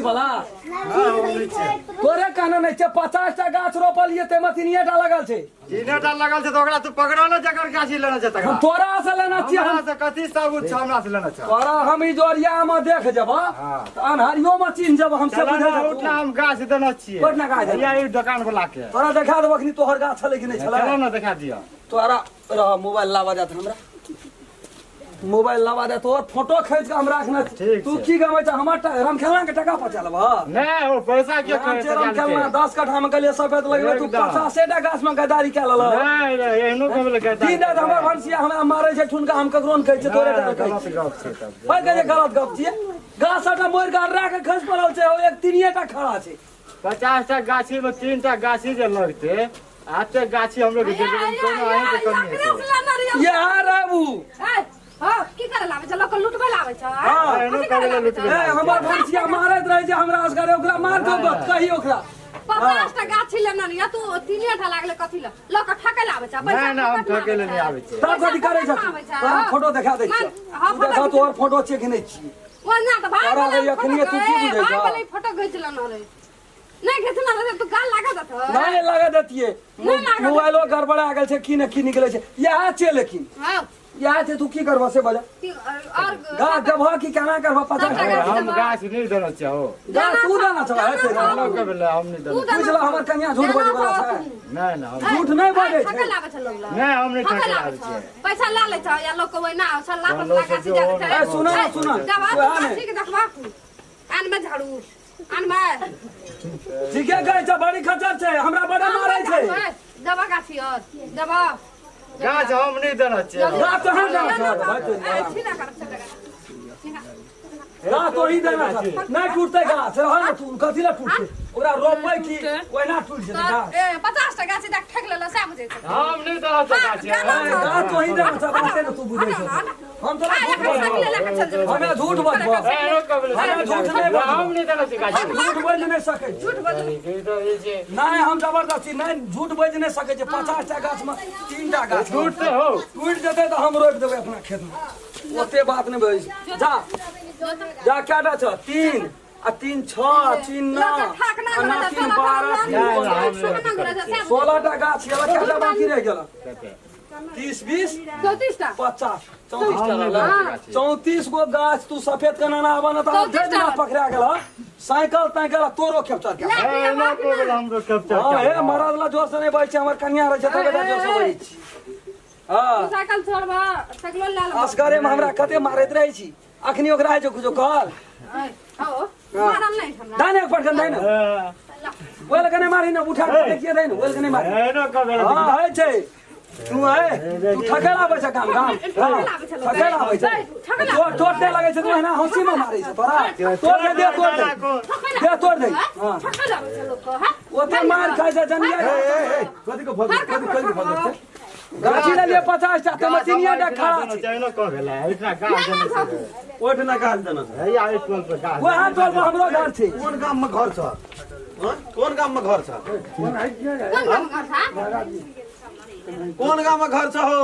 गाछी वाला तोरे कहना नहीं छे 50 टा गाछ रोपलिए ते में 3 टा लगल छे 3 टा लगल छे तो ओकरा तू पकड़ा न जकर गाछी लेना छे तकरा तोरा से लेना छी हमरा से कथि सबूत छ हमरा से लेना छ तोरा हम ई जोरिया में देख जब अनहरियो में चिन्ह जब हमसे बुझे उठना हम गाछ देना छिए कोट ना गाछ या ई दुकान वाला के तोरा देखा देब अखनी तोहर गाछ छले कि नहीं छले चलो ना दिखा दियो तोरा रह मोबाइल लावा जात हमरा मोबाइल लगा दे तो फोटो खींच के हम रखना तू की गमे छ हमर राम खेलना के टका पचालब नहीं वो पैसा के राम खेलना 10 कट्ठा में गलिए सफेद लगबे तू 50 टा गाछ में गदारी के लल नहीं नहीं एहनो कबल गदारी तीन दा हमर भंसिया हमरा मारे छै ठुनका हम ककरो न कहै छै तोरे टा कहै छै गलत छै तब भाई कहे गलत गप छिए गाछ टा मोर के राख के खस पड़ल छै एक 3 टा खड़ा छै 50 टा गाछी में 3 टा गाछी जे लगते आते गाछी हम लोग दे देबे कोनो आहे के कमी है यार बाबू हां की करे लावे छ लोक लूटबे लावे छ हां एहनो कबल लुटबे हमर भंसिया मारत रहे जे हमरा असगरे ओकरा मार दो कही ओकरा 50 टा गाछी लेना नहीं तू 3 टा लागले कथि ल लोक ठके लावे छ नहीं ना हम ठके ले नहीं आवे छै तब कथि करे छ फोटो देखा दै छ देखा तोहर फोटो छै कि नहीं छी वो ना त भाई अरे अखनी तू की बुझै छ भाई फोटो घिच ल न रे नहीं घिचना रे तू गाल लगा दत नहीं लगा देतिए मोबाइलो गड़बड़ा गेल छै की न की निकले छै यह छै लेकिन हां यह छै तू की करबा से बजा और गाछ जबहा की केना करबा 50 हम गाछ नहीं देना चाहो गाछ तू देना चाहे है हम लोग कबल हम नहीं देना बुझला हमर कन्या झूठ बोले वाला छै नहीं ना झूठ नहीं बोले ठके छै लावे छ लोग नहीं हम नहीं ठके लावे छै पैसा ला ले छ या लोग कोई ना छ लाख लगा से जाते ए सुना ना सुना ठीक देखबा आन में झाड़ू आन में ठीक है कहै छ बड़ी खचर छै हमरा बड़ा मारै छै दबा गाछी और दबा गाछ हम नहीं देना चाहो गाछ कहां देना छै सीधा कर चलेगा गाछ तो ही देना छै नहीं टूटते गाछ रह ना तू कथि ला टूटते ओकरा रोपै की ओइ ना टूट जेतै गाछ ए 50 टा गाछी देख ठक लेला से बुझै छ हम नहीं देना चाहो गाछ तो ही देना छै बाते न तू बुझै छ हम तोरा हमें झूठ बजबो एहनो कबल हमें झूठ नहीं बजबो हम नहीं देना चाहो झूठ बोल नहीं सकै झूठ बोल नहीं हम जबरदस्ती नहीं झूठ बोल नहीं सकै छै 50 टा गाछ में 3 टा गाछ झूठ हो टूट जेतै तो हम रोक देबै अपना खेत में ओते बात नहीं भइ जा जा केटा छ 3 आ 3 6 3 9 आ 3 12 16 टा गाछ ये केटा बाकी रह गेल 30 20 34 टा 50 34 टा रहल 34 गो गाछ तू सफेद कना ना आबन त जेना पकड़ा गेल साइकिल ताइकिल तोरो कैप्चर के एहनो कबल हमरो कैप्चर हां हे महाराज ला जोर से नहीं बजै छै हमर कन्या रह छै त बेटा जोर से बजै छी हां साइकिल छोड़बा साइकिल लाल असगरे में हमरा कते मारैत रहै छी अखनी ओकरा जो कुछ कहल आओ मारल नहीं हमरा दाने पटकन दाने ओल कने मारी ना उठा के किए दाने ओल कने मारी एहनो कबल हां है छै तू है तू ठकेला आबै छ काम ठकेला आबै छै तोड़ दे लागै छै तू एना हंसी में मारै छ तोरा तोड़ दे तोड़ दे हां ठक लावे छ लोग को हां ओते मार खाइ छ जनिया कथि को भग कथि भग गाछी ले 50 टा त मचिनिया टा खड़ा छै एहनो कबल इतना गाछ देना छै ओठ ना गाछ देना छै है या स्कूल पे गाछ वो हाथ पर हमरो घर छै कोन गाम में घर छ कोन गाम में घर छ कौन काम कर था कोन गाम में घर छ हो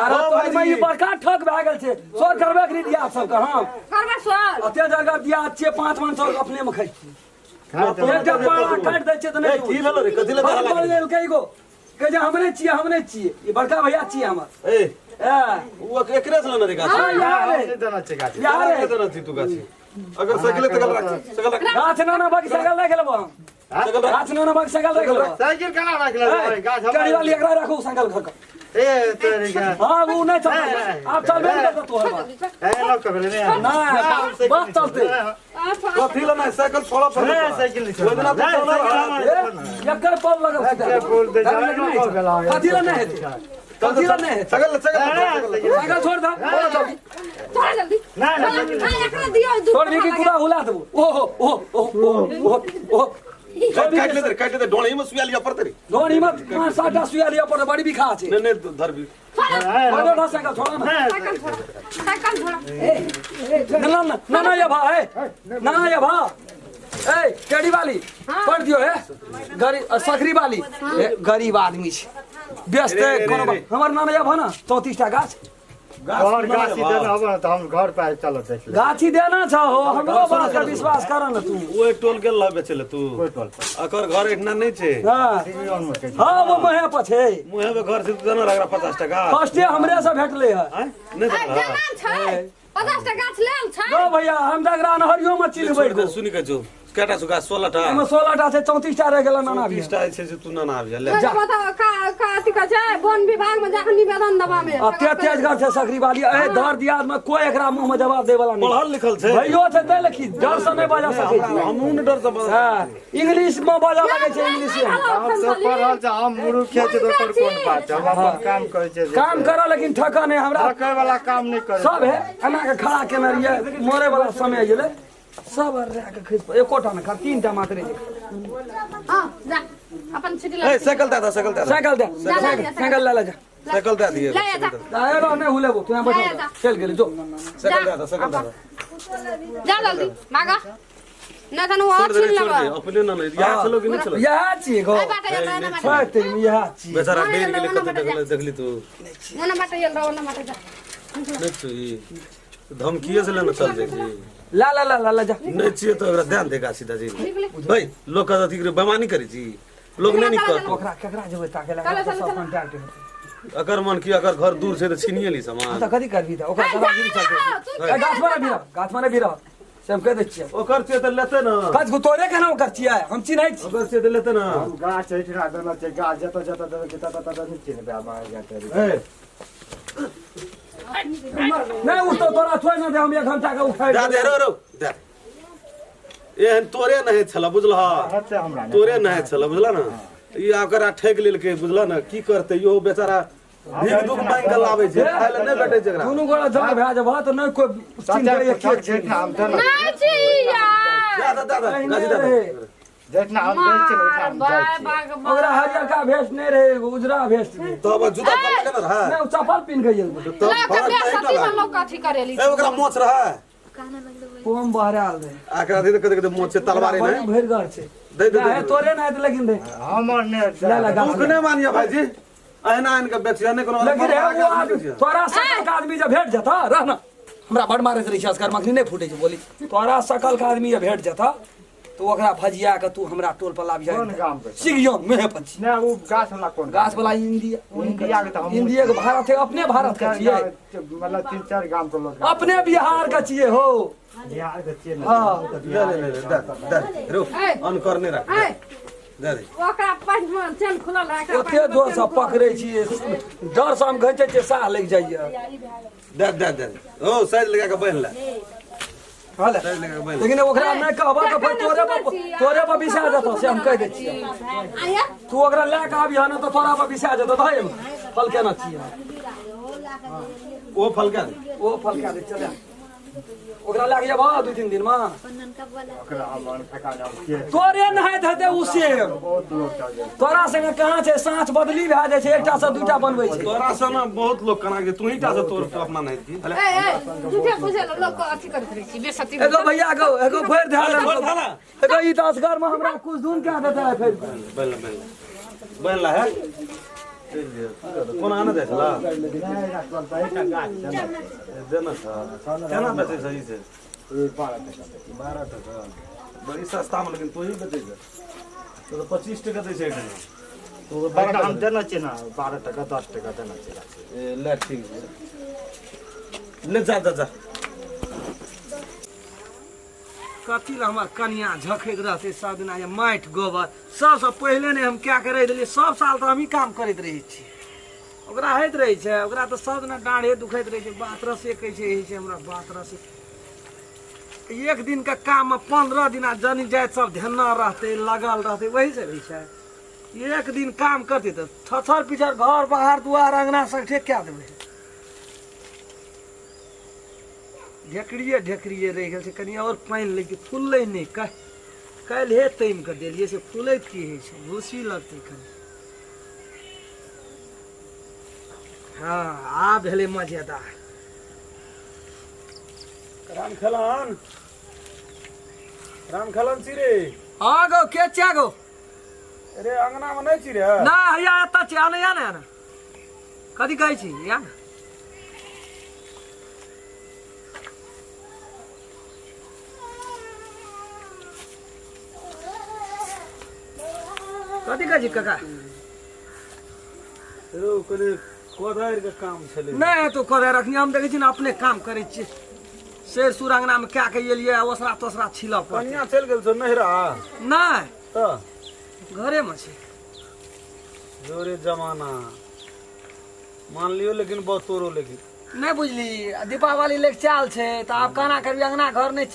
अरे तो भाई बड़का ठक भए गेल छै सो करबे के दिया सब के हम करबा सर अते जगह दिया छियै 5-5 अपने में खाइ छी एक पाड़ा काट दै छै त नहीं की भेलो रे कथि ले बाहर लागल कई गो कहे जे हमने छियै ये बड़का भैया छियै हमर ए ए वो एकरे छल न रे गाछ यार नहीं देना छै गाछ यार देना छी तू गाछ अगर साइकिल तकल रख गाछ ना बाकी साइकिल नहीं खेलब हम गाछ ना बाकी साइकिल नहीं खेलब साइकिल कना रख ले गाछ हम गाड़ी वाली एकरा राखू साइकिल घर का ए तेरे का हां वो नहीं चलता आप चलबे नहीं करता तोहर बात एहनो कबल नहीं ना बात चलते कथि ले नहीं साइकिल छोड़ा पर साइकिल नहीं वो दिन आप एकर पर लगल बोल दे एहनो कबल कथि ले नहीं हेतै कथि ले नहीं हेतै साइकिल छोड़ दा छोड़ जल्दी ना ना एकरा दियो छोड़ भी की पूरा हुला देबो ओहो काट ले डोळे में सुया लिया पड़ते रे धोनी मत 5-7 टा सुया लिया पर बड़ी भी खा छै नहीं नहीं धर भी छोड़ दो साइकिल छोड़ ना साइकिल छोड़ ना ये भा है ना ये भा ए केड़ी वाली पढ़ दियो है गरीब सकरी वाली गरीब आदमी छै व्यस्त है कोनो हमर नाम ये भा ना 34 टा गाछ और गाछी देना होगा तो हम घर पे चलो देख ले गाछी देना छ हो हमरो बात का विश्वास कर न तू वो एक टोल गेल ला बेचले तू कोई टोल पर अकर घर इतना नहीं छे हां सिग्नल में के हां वो महे पछे मुहे में घर से तू देना लग रहा 50 टका फर्स्टे हमरे से भेटले है हैं नहीं ए, देला जवान छै 50 टा गाछ लेल छै गो भैया हम जगरा नहरियो में चिल बैठ गो सुनी के जो केटा सुगा 16 टा एमे 16 टा से 34 टा रह गेल नाना भी 30 टा छे से तू ना आबि जा ले जा बताओ का अथी का छै वन विभाग में जाके निवेदन दबा में अब तेज घर से सकरी वाली ए धर दियाद में कोई एकरा मुंह में जवाब दे वाला नहीं पढ़ल लिखल छे भैयो छै ते लिखी डर से नहीं बाजा सकै छी हमहू ने डर से हां इंग्लिश में बाजा लगे छै इंग्लिश में हम सब पढ़ल छ हम मुरुख छै दोसर कोन बात हम अपन काम करे छै काम करा लेकिन ठका नहीं हमरा ठकै वाला काम नहीं करे सब है एना के खड़ा केने रहिए मरे वाला समय गेले सब रह के खिस एकोटा में खा 3 टा मात्र हां जा अपन सिटी ए साइकिल दे साइकिल दे साइकिल ले जा साइकिल दे दिए ले जा दाए रो नहीं हुले वो तू बैठो चल गेले जो साइकिल दे जा जल्दी भागा ना तनु और छीन लेबा अपने ना नहीं यहाँ चलो कि नहीं चलो यह छी गो ए बाटा ये ना बाटा फाते यह छी बेचारा डेर के लिए कते देखली तू ना बाटा ये रहो ना बाटा जा नहीं छी धमकिए से लेना चल जाई ला ला ला ला जा नहीं चाहिए तो एकरा ध्यान देगा सीधा जी भाई लोग का अथी बेमानी करी छी लोग नहीं कर ओकरा केकरा जेबै ताके ला सब कांटेक्ट अगर मन की अगर घर दूर से तो छीनिए ली सामान त कथि करबी त ओकरा दवा गिरी चलते गाछ में भी रह से हम कह दे छियै ओकर से तो लेते ना गाछ को तोरे केना ओकर छियै हम चिन्है छी ओकर से तो लेते ना गाछ छै ठिना देना छै गाछ जत जत देबै तत नहीं छै बे मार जाते ए नहीं उठ तो तोरा छोड़ न दे हम 1 घंटा के उठाइ जा दे रो दे एहन तोरे नहीं छला बुझला हते हमरा तोरे नहीं छला बुझला ना ई अकरा ठेक लेलकै बुझला ना की करते यो बेचारा भीख दुख मांग के लावे छै खाय ले नहीं बैठे छै एकरा दुनू गोरा जमा भए जब त नहीं कोई चिन्ह एक एक छै हम त नहीं छी यार दादा गाजी दादा जेतना हम जाइ छै हम जाइ छी ओकरा हरियर का भेष नहीं रहे उजरा भेष तो अब जूता पहन के ना रहा नहीं चप्पल पिन के गेल तो ला के बे सती में लोग कथी करेली ए ओकरा मोछ रहा कोम बहराल दे आकरा दे कदे मोछ से तलवार बड़ी नहीं भर घर छै दे दे नहीं तोरे नहीं तो लेकिन दे हमर ने ला ला गाछ तू नहीं मानिया भाईजी अहना इनका बेचिया नहीं कोनो लेकिन है वो आदमी तोरा सकल का आदमी जब भेट जता रहना हमरा बड़ मारे से रिचार्ज कर मखनी नहीं फूटे छै बोली तोरा सकल का आदमी जब भेट जता तो ओकरा भजिया के तू हमरा टोल पर लाभ कोन जाए काम पे सिगियन में पंछी ने वो गाछ वाला कोन गाछ वाला इंडिया इंडिया के त हम इंडिया के भारत है अपने भारत के छिए मतलब 3-4 गांव के लोग अपने बिहार के छिए हो बिहार के छिए हां दे रुक अन करने रख ए दे दे ओकरा पांच में चेन खुलल है ओते जोर से पकड़े छिए डर से हम घंटे के साह लग जाइए दे ओ साइज लगा के बहन ले हाले साइज लगा के बहन लेकिन ओकरा नहीं कहबा तो फिर तोरे पर बिसा जतो से हम कह दे छिए आया तू ओकरा ले के आबिया न तो तोरा पर बिसा जतो भाई फल केना छिए वो फल का दे ओ फल का दे चले ओकरा लाग जाबा 2-3 दिन में ओकरा हम ठका नाम के तोरे नहीं धते उसे बहुत लोग चल तोरा संगे कहाँ छै साँच बदली भए जाइ छै एकटा से दूटा बनबै छै तोरा से ना बहुत लोग कना के तू ही टा से तोर अपना नहीं थी ए झूठे बुझे लोग को अथी करत रही छी बेसती एगो भैया एगो फेर ध्यान बोल रखो थाला एगो ई दसगर में हमरा कुछ दून क्या देता है फिर बहन ला है कौन आना दे चला देना था केना बेचे सही से 12 टका बड़ी सस्ता में लेकिन तू ही बेचे तो 25 टका दे छै तो बड़ा हम देना छै ना 12 टका 10 टका देना छै ए ले ठीक है ले जा कथी ला हमर कन्या झखैत रहते सब दिना ये माटि गोबर सबसे पहले ने हम क्या करे देलिए सब साल तो हम ही काम करैत रही छी ओकरा हैत रही छै ओकरा तो सब दिना डाढ़े दुखैत रही छै बात रसे कहै छै एही छै हमरा बात रसे एक दिन के काम में 15 दिना जनी जाय सब ध्यान रहते लगल रहते वही से रही छै एक दिन काम करते तो थथर पिछर घर बाहर दुआर अंगना सब ठेक क्या देबै ढेकरिए रह गेल छै कनी और पानि लेके फूललै नहि काल्हि हे तैम के देलिए से फूलैत की होइ छै भूसी लगतै कनी हाँ आ भेलै मजेदार राम खलन छी रे हाँ गो के च्या गो अरे अंगना में नहीं छी रे ना हैया एतऽ छै आने या ने कथी कहै छी या कथी कहै छी काका रो कने कोदारि के काम छलै नहीं तो करे रखनी हम देखै छी ना अपने काम करै छी शेर सुरंगना में क्या के एलिए ओसरा तोसरा छिला पर कनिया चलि गेल छौ नहिरा नहीं त घरे में छै जोरे जमाना मान लियो लेकिन बहुत तोरो लेकिन नहीं बुझली दीपावली लेके चाल छै तो आप काना करबी अंगना घर नहीं